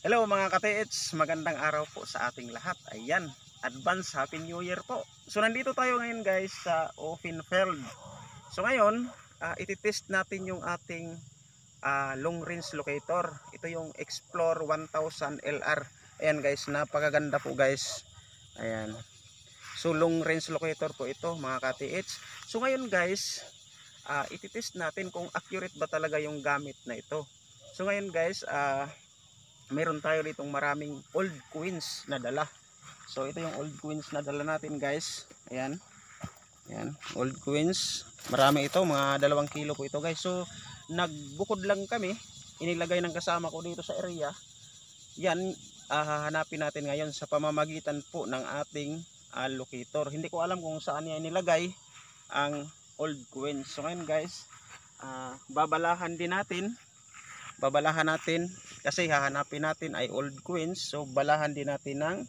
Hello mga ka-TH, magandang araw po sa ating lahat. Ayan, advance Happy New Year po. So nandito tayo ngayon guys sa Offenfeld. So ngayon, ititest natin yung ating long range locator. Ito yung Explore 1000 LR. Ayan guys, napakaganda po guys. Ayan. So long range locator po ito mga ka-TH. So ngayon guys, ititest natin kung accurate ba talaga yung gamit na ito. So ngayon guys, meron tayo ditong maraming old coins na dala. So ito yung old coins na dala natin guys. Ayan. Ayan, old coins. Marami ito, mga 2 kilo po ito guys. So nagbukod lang kami. Inilagay ng kasama ko dito sa area. Yan, hahanapin natin ngayon sa pamamagitan po ng ating locator. Hindi ko alam kung saan niya inilagay ang old coins. So ngayon guys, babalahan natin kasi hahanapin natin ay old coins. So balahan din natin ng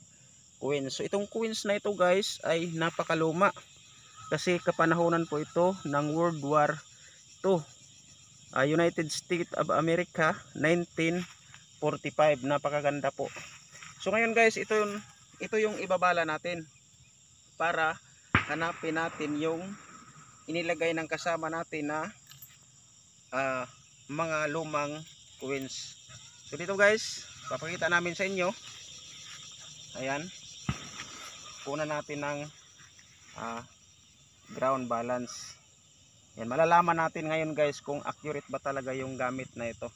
coins. So itong coins na ito guys ay napakaluma kasi kapanahonan po ito ng World War II, United States of America 1945. Napakaganda po. So ngayon guys, ito yung ibabala natin para hanapin natin yung inilagay ng kasama natin na mga lumang coins. So dito guys, papakita namin sa inyo. Ayan, kunan natin ng ground balance. Ayan, malalaman natin ngayon guys kung accurate ba talaga yung gamit na ito.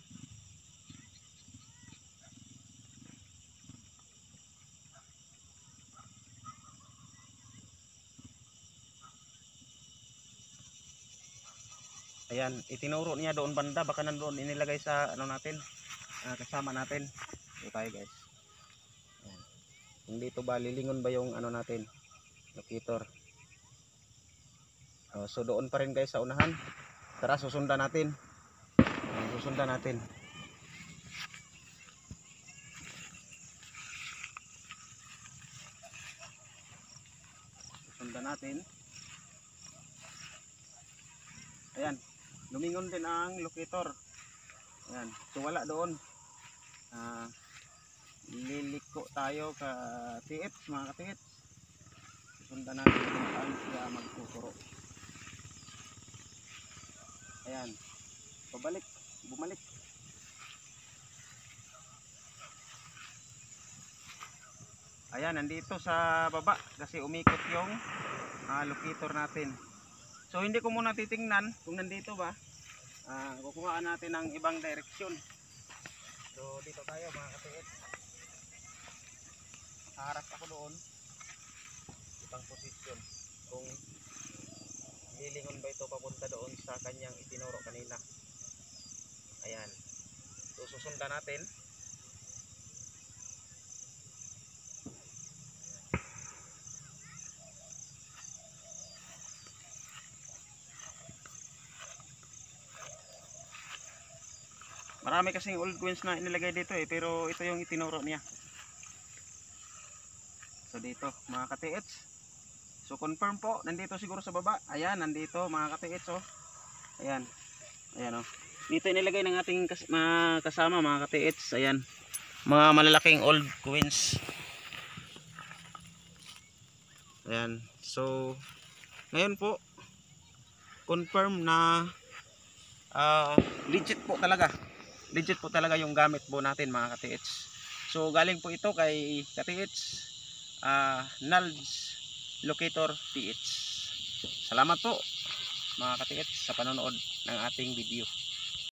Ayan, itinuro niya doon banda, baka nandoon inilagay sa ano natin, kasama natin. Ito tayo guys. Ayan. Kung dito ba lilingon ba yung ano natin, locator. So doon pa rin guys sa unahan. Tara, susundan natin. Susundan natin. Susundan natin. Ayan, lumingon din ang locator. Ayan, so wala doon. Liliko tayo ka TH, mga ka-TH. Susundan natin kung saan siya magtuturo. Ayan, bumalik. Ayan, nandito sa baba kasi umikot yung locator natin. So hindi ko muna titingnan kung nandito ba. Kukuhaan natin ng ibang direksyon. So dito tayo mga ka-TH. Nakaharap ako doon. Ibang posisyon. Kung lilingon ba ito papunta doon sa kanyang itinuro kanina. Ayan. So susundan natin. Marami kasing old coins na inilagay dito pero ito yung itinuro niya. So dito mga ka-TH. So confirm po, nandito siguro sa baba. Ayan, nandito mga ka-TH oh. Ayan. Ayan oh. Dito inilagay ng ating kasama mga ka-TH. Ayan. Mga malalaking old coins. Ayan. So ngayon po confirm na legit po talaga yung gamit po natin mga ka-TH. So galing po ito kay ka-TH Nalds Locator TH. Salamat po mga ka-TH sa panonood ng ating video.